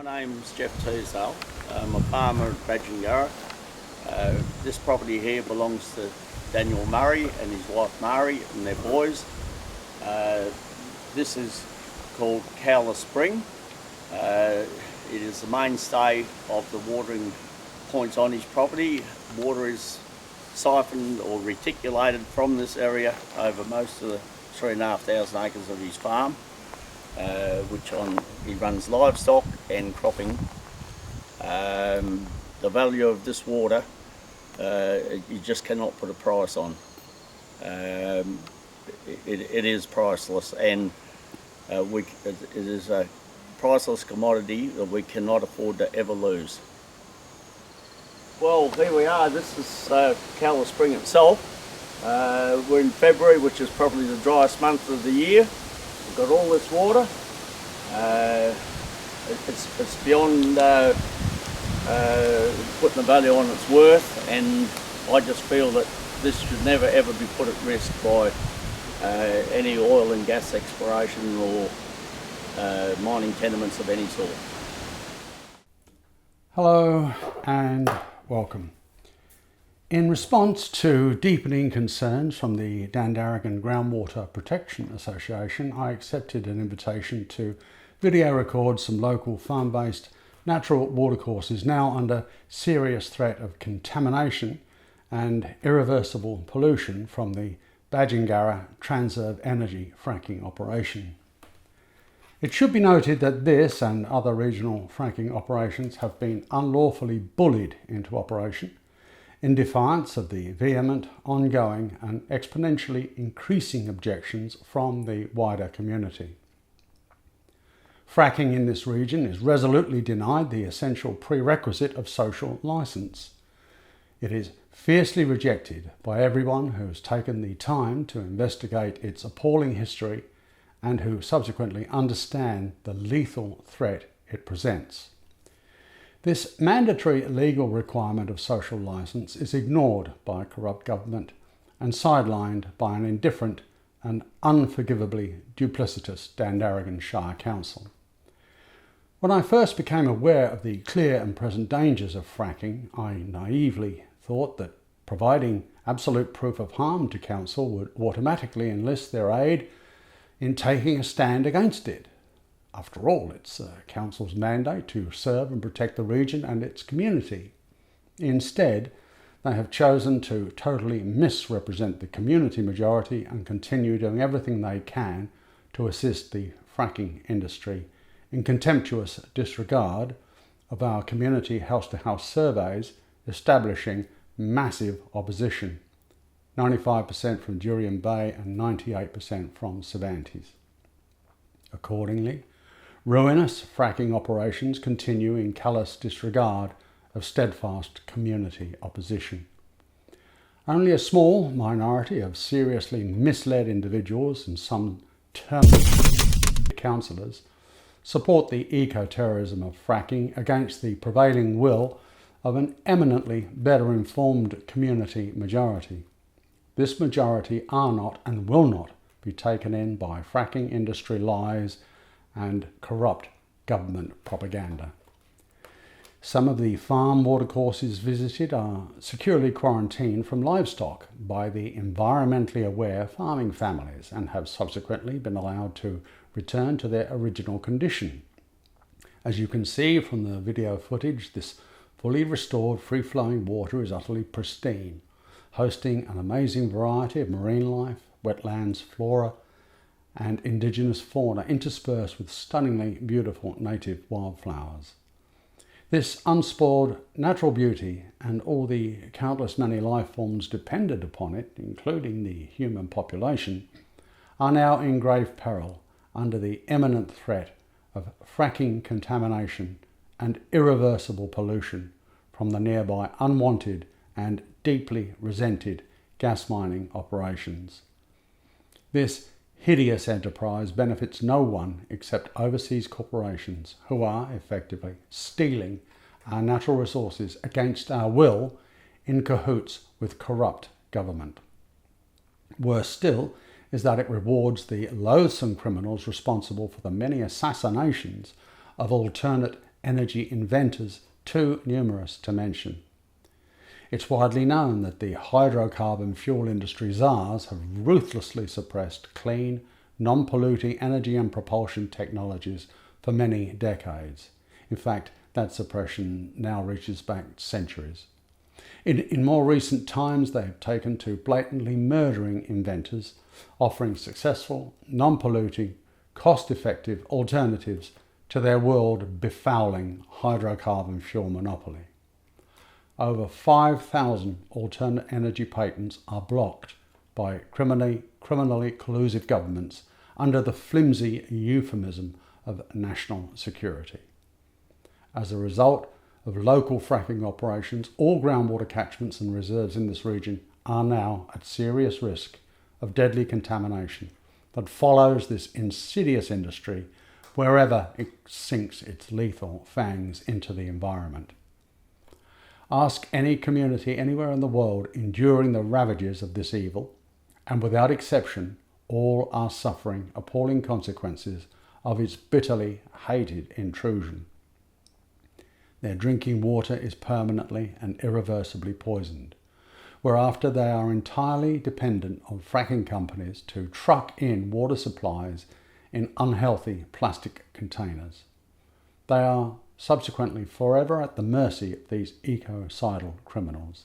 name's Jeff Teasdale. I'm a farmer at Badgingarra. This property here belongs to Daniel Murray and his wife Mari and their boys. This is called Cowler Spring. It is the mainstay of the watering points on his property. Water is siphoned or reticulated from this area over most of the 3,500 acres of his farm, which he runs livestock and cropping. The value of this water, you just cannot put a price on. It is priceless, and it is a priceless commodity that we cannot afford to ever lose. Well, here we are. This is Cowler Spring itself. We're in February, which is probably the driest month of the year. We've got all this water. It's beyond putting the value on its worth, and I just feel that this should never ever be put at risk by any oil and gas exploration or mining tenements of any sort. Hello and welcome. In response to deepening concerns from the Dandaragan Groundwater Protection Association, I accepted an invitation to video record some local farm-based natural watercourses now under serious threat of contamination and irreversible pollution from the Badgingarra Transurb Energy fracking operation. It should be noted that this and other regional fracking operations have been unlawfully bullied into operation in defiance of the vehement, ongoing and exponentially increasing objections from the wider community. Fracking in this region is resolutely denied the essential prerequisite of social licence. It is fiercely rejected by everyone who has taken the time to investigate its appalling history and who subsequently understand the lethal threat it presents. This mandatory legal requirement of social licence is ignored by a corrupt government and sidelined by an indifferent and unforgivably duplicitous Dandaragan Shire Council. When I first became aware of the clear and present dangers of fracking, I naively thought that providing absolute proof of harm to council would automatically enlist their aid in taking a stand against it. After all, it's council's mandate to serve and protect the region and its community. Instead, they have chosen to totally misrepresent the community majority and continue doing everything they can to assist the fracking industry in contemptuous disregard of our community house-to-house surveys establishing massive opposition, 95% from Durian Bay and 98% from Cervantes. Accordingly, ruinous fracking operations continue in callous disregard of steadfast community opposition. Only a small minority of seriously misled individuals and some terminal councillors support the eco-terrorism of fracking against the prevailing will of an eminently better informed community majority. This majority are not and will not be taken in by fracking industry lies and corrupt government propaganda. Some of the farm watercourses visited are securely quarantined from livestock by the environmentally aware farming families and have subsequently been allowed to return to their original condition. As you can see from the video footage, this fully restored free-flowing water is utterly pristine, hosting an amazing variety of marine life, wetlands, flora and indigenous fauna interspersed with stunningly beautiful native wildflowers. This unspoiled natural beauty and all the countless many life forms dependent upon it, including the human population, are now in grave peril under the imminent threat of fracking contamination and irreversible pollution from the nearby unwanted and deeply resented gas mining operations. This hideous enterprise benefits no one except overseas corporations who are effectively stealing our natural resources against our will in cahoots with corrupt government. Worse still is that it rewards the loathsome criminals responsible for the many assassinations of alternate energy inventors too numerous to mention. It's widely known that the hydrocarbon fuel industry czars have ruthlessly suppressed clean, non-polluting energy and propulsion technologies for many decades. In fact, that suppression now reaches back centuries. In more recent times, they have taken to blatantly murdering inventors, offering successful, non-polluting, cost-effective alternatives to their world-befouling hydrocarbon fuel monopoly. Over 5,000 alternate energy patents are blocked by criminally collusive governments under the flimsy euphemism of national security. As a result of local fracking operations, all groundwater catchments and reserves in this region are now at serious risk of deadly contamination that follows this insidious industry wherever it sinks its lethal fangs into the environment. Ask any community anywhere in the world enduring the ravages of this evil, and without exception, all are suffering appalling consequences of its bitterly hated intrusion. Their drinking water is permanently and irreversibly poisoned, whereafter they are entirely dependent on fracking companies to truck in water supplies in unhealthy plastic containers. They are subsequently forever at the mercy of these ecocidal criminals.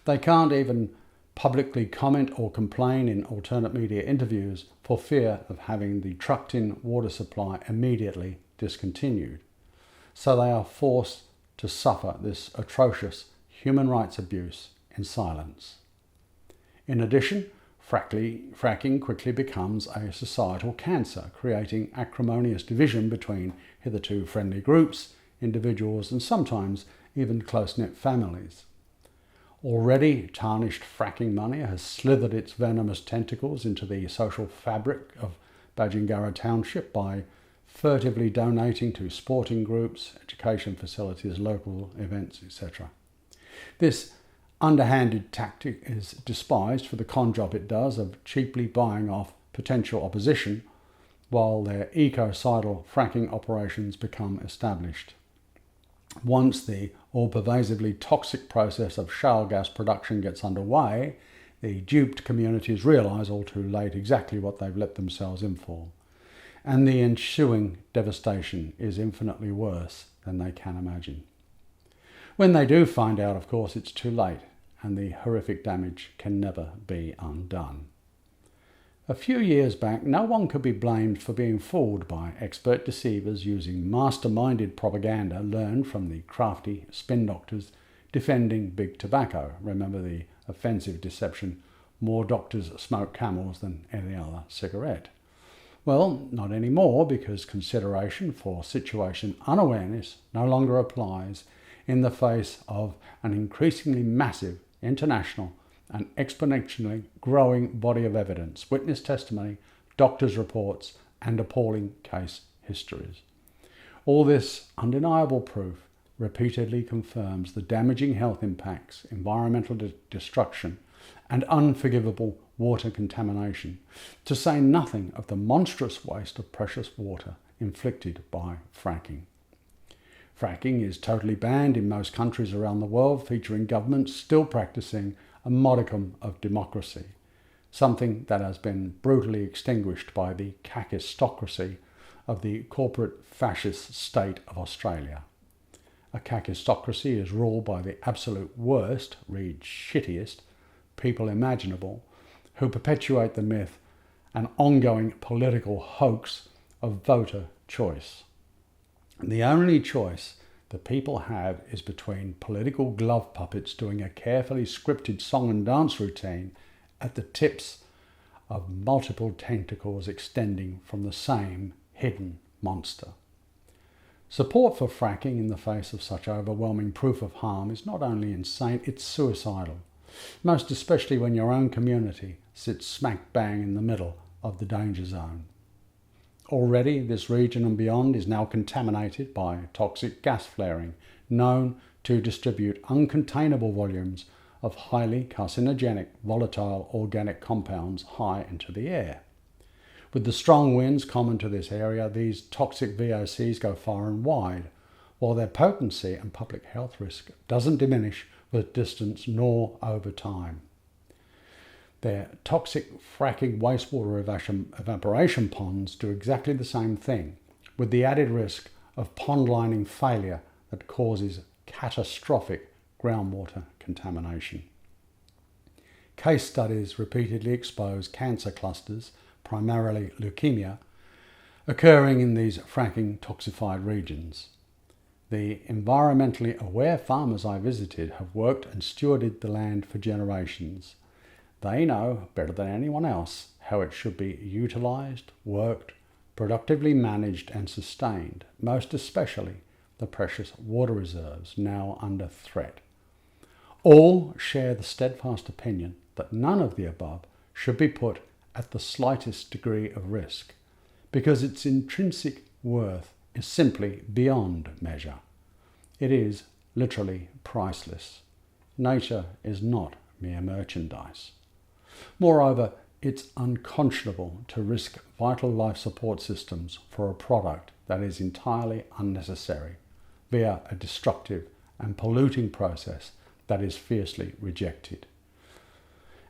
They can't even publicly comment or complain in alternate media interviews for fear of having the trucked-in water supply immediately discontinued. So they are forced to suffer this atrocious human rights abuse in silence. In addition, fracking quickly becomes a societal cancer, creating acrimonious division between hitherto friendly groups, individuals, and sometimes even close-knit families. Already tarnished fracking money has slithered its venomous tentacles into the social fabric of Badgingarra Township by furtively donating to sporting groups, education facilities, local events, etc. This underhanded tactic is despised for the con job it does of cheaply buying off potential opposition while their ecocidal fracking operations become established. Once the all-pervasively toxic process of shale gas production gets underway, the duped communities realise all too late exactly what they've let themselves in for. And the ensuing devastation is infinitely worse than they can imagine. When they do find out, of course, it's too late, and the horrific damage can never be undone. A few years back, no one could be blamed for being fooled by expert deceivers using masterminded propaganda learned from the crafty spin doctors defending big tobacco. Remember the offensive deception, more doctors smoke Camels than any other cigarette. Well, not anymore, because consideration for situation unawareness no longer applies in the face of an increasingly massive international and exponentially growing body of evidence, witness testimony, doctors' reports, and appalling case histories. All this undeniable proof repeatedly confirms the damaging health impacts, environmental destruction, and unforgivable water contamination, to say nothing of the monstrous waste of precious water inflicted by fracking. Fracking is totally banned in most countries around the world, featuring governments still practicing a modicum of democracy, something that has been brutally extinguished by the kakistocracy of the corporate fascist state of Australia. A kakistocracy is ruled by the absolute worst, read shittiest, people imaginable, who perpetuate the myth, an ongoing political hoax of voter choice. And the only choice the people have is between political glove puppets doing a carefully scripted song and dance routine at the tips of multiple tentacles extending from the same hidden monster. Support for fracking in the face of such overwhelming proof of harm is not only insane, it's suicidal, most especially when your own community sits smack bang in the middle of the danger zone. Already, this region and beyond is now contaminated by toxic gas flaring, known to distribute uncontainable volumes of highly carcinogenic, volatile organic compounds high into the air. With the strong winds common to this area, these toxic VOCs go far and wide, while their potency and public health risk doesn't diminish with distance nor over time. Their toxic fracking wastewater evaporation ponds do exactly the same thing, with the added risk of pond lining failure that causes catastrophic groundwater contamination. Case studies repeatedly expose cancer clusters, primarily leukemia, occurring in these fracking toxified regions. The environmentally aware farmers I visited have worked and stewarded the land for generations. They know better than anyone else how it should be utilised, worked, productively managed and sustained, most especially the precious water reserves now under threat. All share the steadfast opinion that none of the above should be put at the slightest degree of risk, because its intrinsic worth is simply beyond measure. It is literally priceless. Nature is not mere merchandise. Moreover, it's unconscionable to risk vital life support systems for a product that is entirely unnecessary via a destructive and polluting process that is fiercely rejected.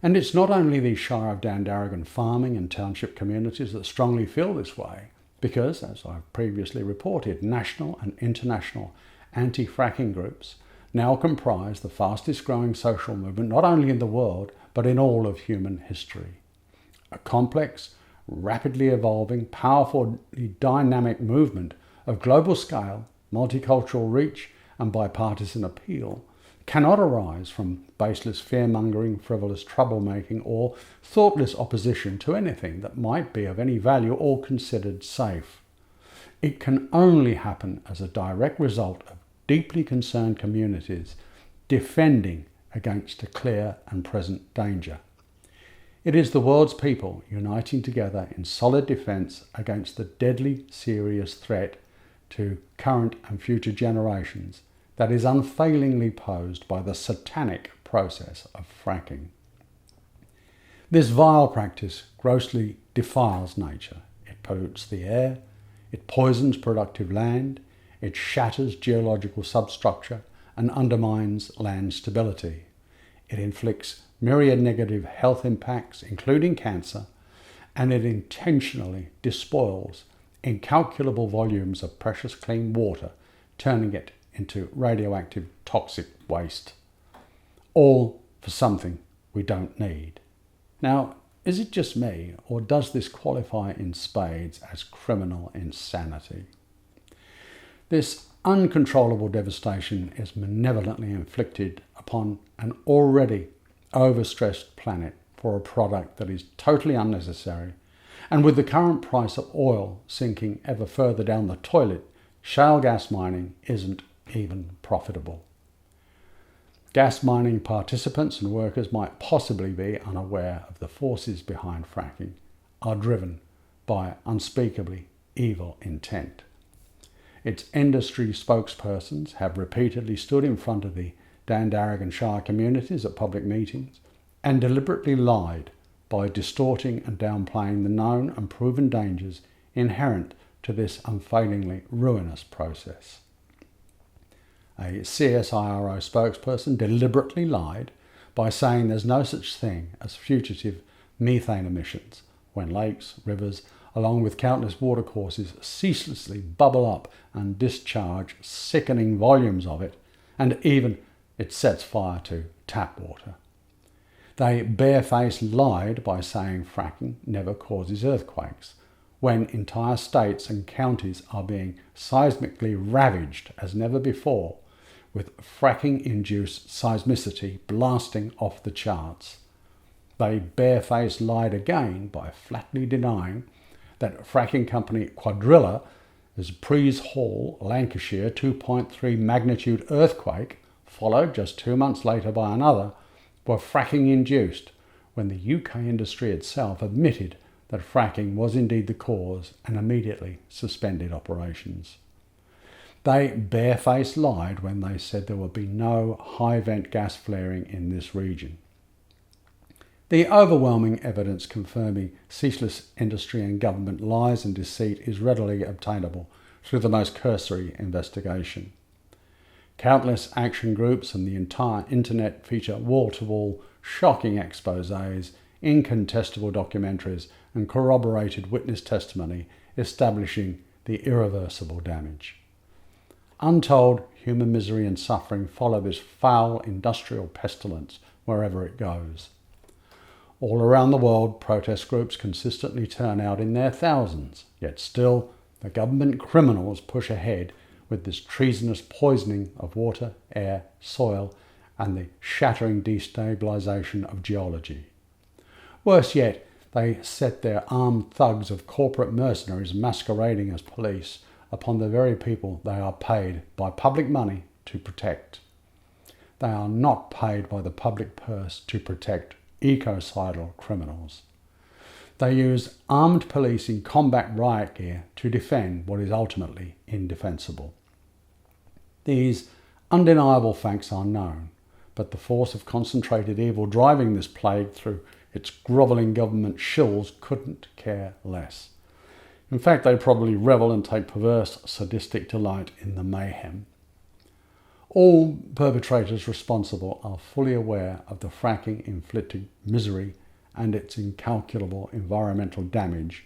And it's not only the Shire of Dandaragan farming and township communities that strongly feel this way, because, as I've previously reported, national and international anti-fracking groups now comprise the fastest growing social movement not only in the world but in all of human history. A complex, rapidly evolving, powerfully dynamic movement of global scale, multicultural reach and bipartisan appeal cannot arise from baseless fear-mongering, frivolous troublemaking or thoughtless opposition to anything that might be of any value or considered safe. It can only happen as a direct result of deeply concerned communities defending against a clear and present danger. It is the world's people uniting together in solid defence against the deadly serious threat to current and future generations that is unfailingly posed by the satanic process of fracking. This vile practice grossly defiles nature. It pollutes the air, it poisons productive land, it shatters geological substructure and undermines land stability. It inflicts myriad negative health impacts, including cancer, and it intentionally despoils incalculable volumes of precious clean water, turning it into radioactive toxic waste. All for something we don't need. Now, is it just me, or does this qualify in spades as criminal insanity? This uncontrollable devastation is malevolently inflicted upon an already overstressed planet for a product that is totally unnecessary, and with the current price of oil sinking ever further down the toilet, shale gas mining isn't even profitable. Gas mining participants and workers might possibly be unaware of the forces behind fracking, are driven by unspeakably evil intent. Its industry spokespersons have repeatedly stood in front of the Dandaragan Shire communities at public meetings and deliberately lied by distorting and downplaying the known and proven dangers inherent to this unfailingly ruinous process. A CSIRO spokesperson deliberately lied by saying there's no such thing as fugitive methane emissions when lakes, rivers, along with countless watercourses ceaselessly bubble up and discharge sickening volumes of it, and even it sets fire to tap water. They barefaced lied by saying fracking never causes earthquakes, when entire states and counties are being seismically ravaged as never before, with fracking-induced seismicity blasting off the charts. They barefaced lied again by flatly denying that fracking company Quadrilla, Prees Hall, Lancashire 2.3 magnitude earthquake, followed just 2 months later by another, were fracking induced, when the UK industry itself admitted that fracking was indeed the cause and immediately suspended operations. They barefaced lied when they said there would be no high vent gas flaring in this region. The overwhelming evidence confirming ceaseless industry and government lies and deceit is readily obtainable through the most cursory investigation. Countless action groups and the entire internet feature wall-to-wall shocking exposés, incontestable documentaries and corroborated witness testimony establishing the irreversible damage. Untold human misery and suffering follow this foul industrial pestilence wherever it goes. All around the world, protest groups consistently turn out in their thousands, yet still the government criminals push ahead with this treasonous poisoning of water, air, soil, and the shattering destabilisation of geology. Worse yet, they set their armed thugs of corporate mercenaries masquerading as police upon the very people they are paid by public money to protect. They are not paid by the public purse to protect ecocidal criminals. They use armed police in combat riot gear to defend what is ultimately indefensible. These undeniable facts are known, but the force of concentrated evil driving this plague through its grovelling government shills couldn't care less. In fact, they probably revel and take perverse, sadistic delight in the mayhem. All perpetrators responsible are fully aware of the fracking inflicted misery and its incalculable environmental damage,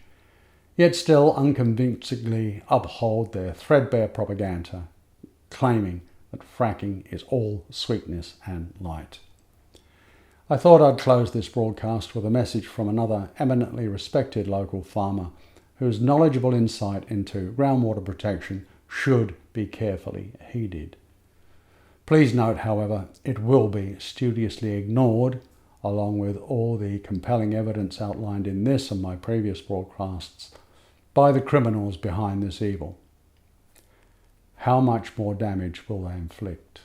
yet still unconvincingly uphold their threadbare propaganda, claiming that fracking is all sweetness and light. I thought I'd close this broadcast with a message from another eminently respected local farmer whose knowledgeable insight into groundwater protection should be carefully heeded. Please note, however, it will be studiously ignored, along with all the compelling evidence outlined in this and my previous broadcasts, by the criminals behind this evil. How much more damage will they inflict?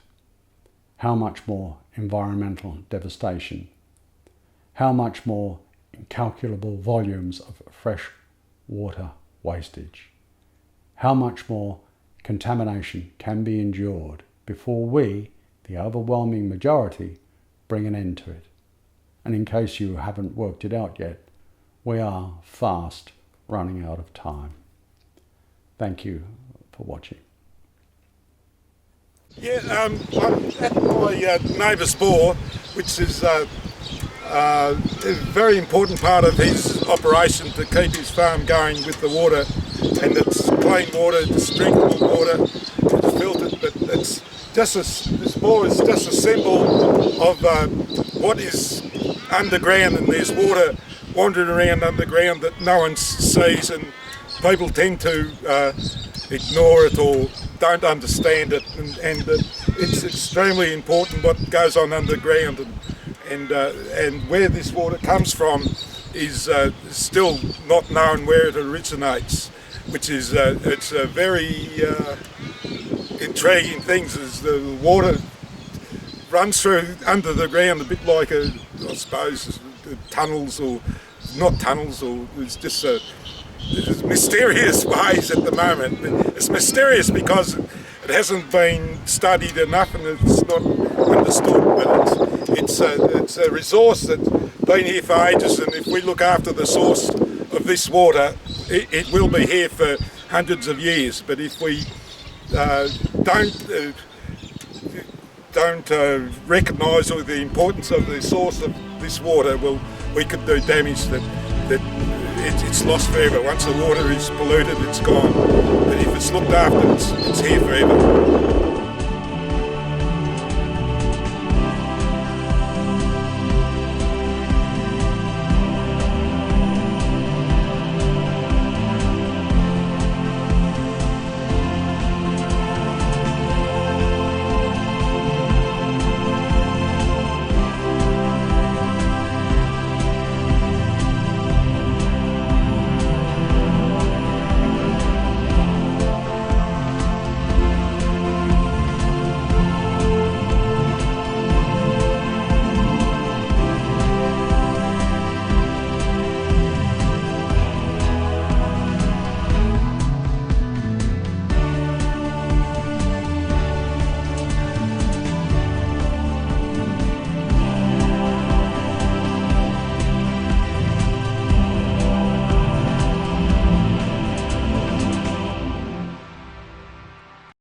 How much more environmental devastation? How much more incalculable volumes of fresh water wastage? How much more contamination can be endured before we, the overwhelming majority, bring an end to it? And in case you haven't worked it out yet, we are fast running out of time. Thank you for watching. Yeah, I'm at my neighbour's bore, which is a very important part of his operation to keep his farm going with the water. And it's clean water, it's drinkable water, it's filtered, but it's just this bore is just a symbol of what is underground, and there's water wandering around underground that no one sees, and people tend to ignore it or don't understand it, and it's extremely important what goes on underground, and where this water comes from is still not known where it originates, which is it's a very intriguing thing. Is the water runs through under the ground a bit like I suppose tunnels, or not tunnels, or it's just there's mysterious ways at the moment. It's mysterious because it hasn't been studied enough and it's not understood, but it's a resource that's been here for ages, and if we look after the source of this water, it will be here for hundreds of years. But if we don't recognise the importance of the source of this water, well, we could do damage that it's lost forever. Once the water is polluted, it's gone. But if it's looked after, it's here forever.